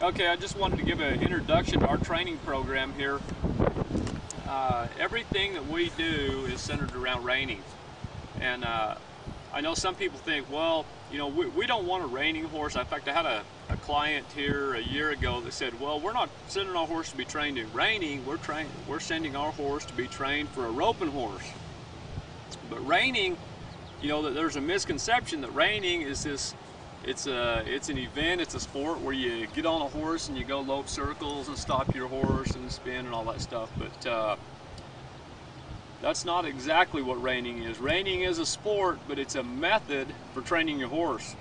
Okay, I just wanted to give an introduction to our training program here. Everything that we do is centered around reining. And I know some people think, well, you know, we don't want a reining horse. In fact, I had a client here a year ago that said, well, we're not sending our horse to be trained in reining, we're sending our horse to be trained for a roping horse. But reining, you know, there's a misconception that reining is this, it's an event, it's a sport where you get on a horse and you go lope circles and stop your horse and spin and all that stuff. But that's not exactly what reining is. Reining is a sport, but it's a method for training your horse.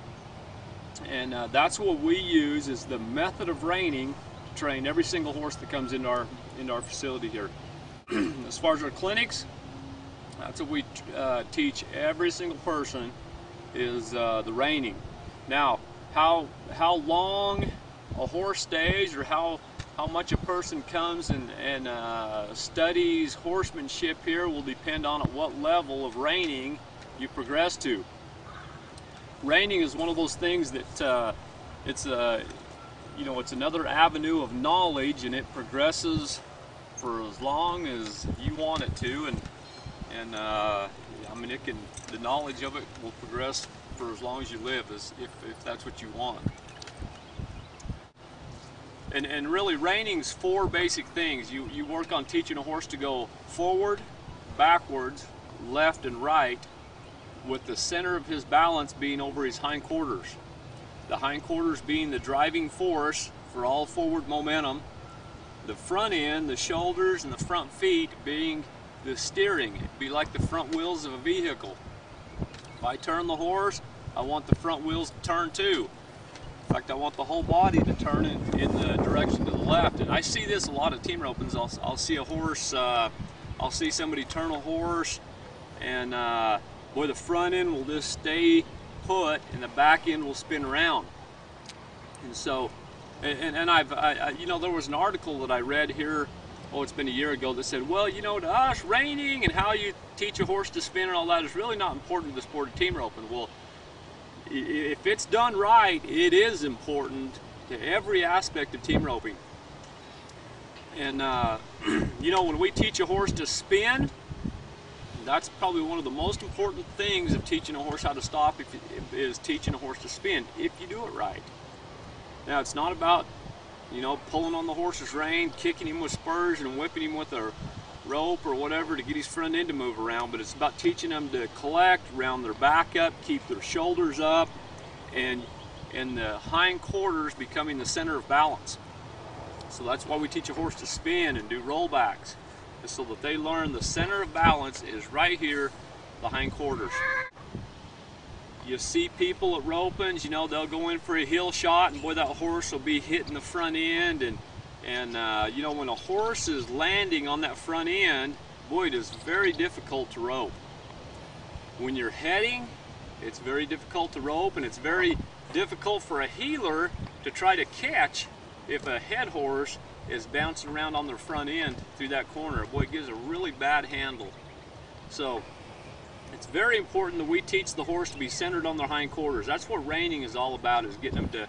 And that's what we use, is the method of reining to train every single horse that comes into our facility here. As far as our clinics, that's what we teach every single person, is the reining. Now, how long a horse stays, or how much a person comes and studies horsemanship here, will depend on at what level of reining you progress to. Reining is one of those things that it's another avenue of knowledge, and it progresses for as long as you want it to, and I mean, the knowledge of it will progress for as long as you live, if that's what you want. And really, reining's four basic things. You work on teaching a horse to go forward, backwards, left, and right, with the center of his balance being over his hindquarters. The hindquarters being the driving force for all forward momentum. The front end, the shoulders, and the front feet being the steering. It'd be like the front wheels of a vehicle. If I turn the horse, I want the front wheels to turn too. In fact, I want the whole body to turn in the direction to the left. And I see this a lot of team ropings. I'll see a horse, I'll see somebody turn a horse, and boy, the front end will just stay put and the back end will spin around. And so, you know, there was an article that I read here, oh, it's been a year ago, that said, well, you know, to us, reining and how you teach a horse to spin and all that is really not important to the sport of team roping. Well, if it's done right, it is important to every aspect of team roping. And you know, when we teach a horse to spin, that's probably one of the most important things of teaching a horse how to stop, is teaching a horse to spin, if you do it right. Now, it's not about, you know, pulling on the horse's rein, kicking him with spurs and whipping him with a rope or whatever to get his front end to move around, but it's about teaching them to collect, round their back up, keep their shoulders up, and the hindquarters becoming the center of balance. So that's why we teach a horse to spin and do rollbacks, so that they learn the center of balance is right here, the hindquarters. You see people at ropings, you know, they'll go in for a heel shot, and boy, that horse will be hitting the front end, and you know, when a horse is landing on that front end, boy, it is very difficult to rope. When you're heading, it's very difficult to rope, and it's very difficult for a heeler to try to catch if a head horse is bouncing around on their front end through that corner. Boy, it gives a really bad handle. So it's very important that we teach the horse to be centered on their hindquarters. That's what reining is all about, is getting them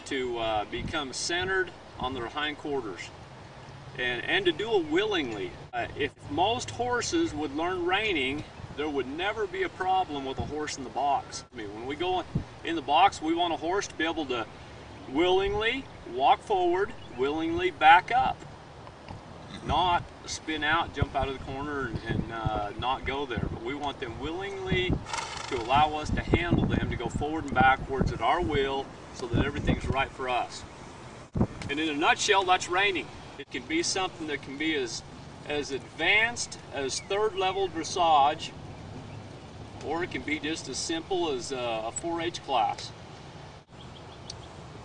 to become centered on their hindquarters, and to do it willingly. If most horses would learn reining, there would never be a problem with a horse in the box. I mean, when we go in the box, we want a horse to be able to willingly walk forward, willingly back up, not spin out, jump out of the corner, and not go there. But we want them willingly to allow us to handle them, to go forward and backwards at our will, so that everything's right for us. And in a nutshell, that's reining. It can be something that can be as advanced as third level dressage, or it can be just as simple as a 4-H class.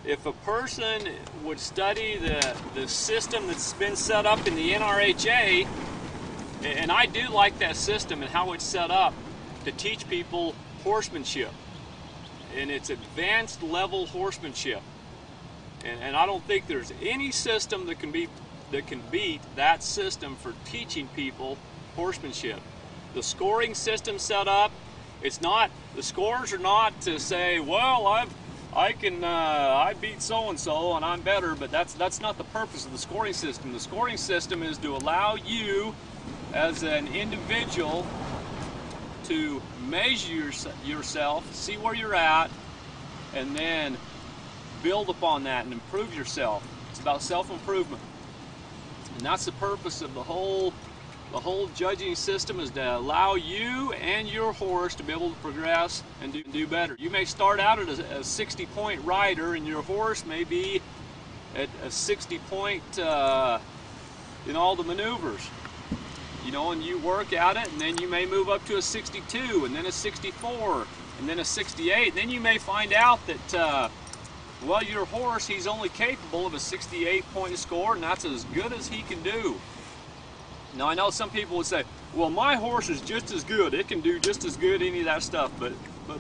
If a person would study the system that's been set up in the NRHA, and I do like that system and how it's set up to teach people horsemanship, and it's advanced level horsemanship. And I don't think there's any system that can beat that system for teaching people horsemanship. The scoring system set up, it's not, the scores are not to say, well, I beat so-and-so and I'm better, but that's not the purpose of the scoring system. The scoring system is to allow you as an individual to measure yourself, see where you're at, and then build upon that and improve yourself. It's about self-improvement. And that's the purpose of the whole judging system, is to allow you and your horse to be able to progress and do better. You may start out at a 60-point rider, and your horse may be at a 60-point in all the maneuvers. You know, and you work at it, and then you may move up to a 62, and then a 64, and then a 68. And then you may find out that, well, your horse, he's only capable of a 68-point score, and that's as good as he can do. Now, I know some people would say, well, my horse is just as good. It can do just as good, any of that stuff. But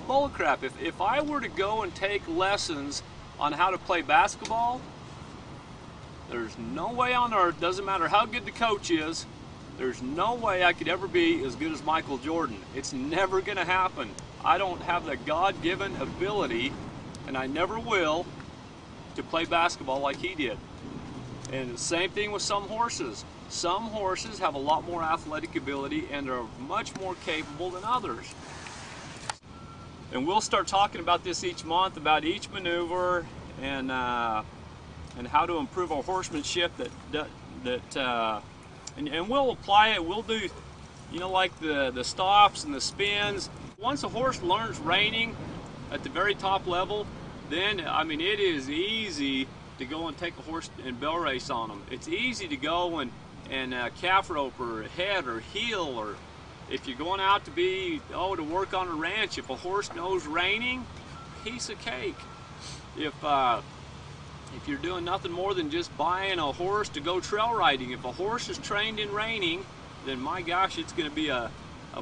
bullcrap, if I were to go and take lessons on how to play basketball, there's no way on earth, doesn't matter how good the coach is, there's no way I could ever be as good as Michael Jordan. It's never going to happen. I don't have the God-given ability, and I never will, to play basketball like he did. And the same thing with some horses. Some horses have a lot more athletic ability and are much more capable than others. And we'll start talking about this each month, about each maneuver and how to improve our horsemanship. And we'll apply it. We'll do, you know, like the stops and the spins. Once a horse learns reining at the very top level, then I mean it is easy to go and take a horse and bell race on them. It's easy to go and calf rope or head or heel, or if you're going out to work on a ranch, if a horse knows reining, piece of cake. If you're doing nothing more than just buying a horse to go trail riding, if a horse is trained in reining, then my gosh, it's going to be a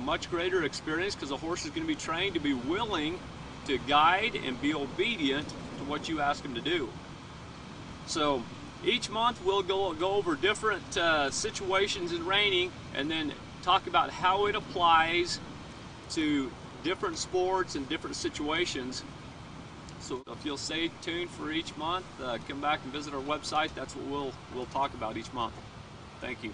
much greater experience, because a horse is going to be trained to be willing to guide and be obedient to what you ask him to do. So each month we'll go over different situations in reining, and then talk about how it applies to different sports and different situations. So if you'll stay tuned for each month, come back and visit our website. That's what we'll talk about each month. Thank you.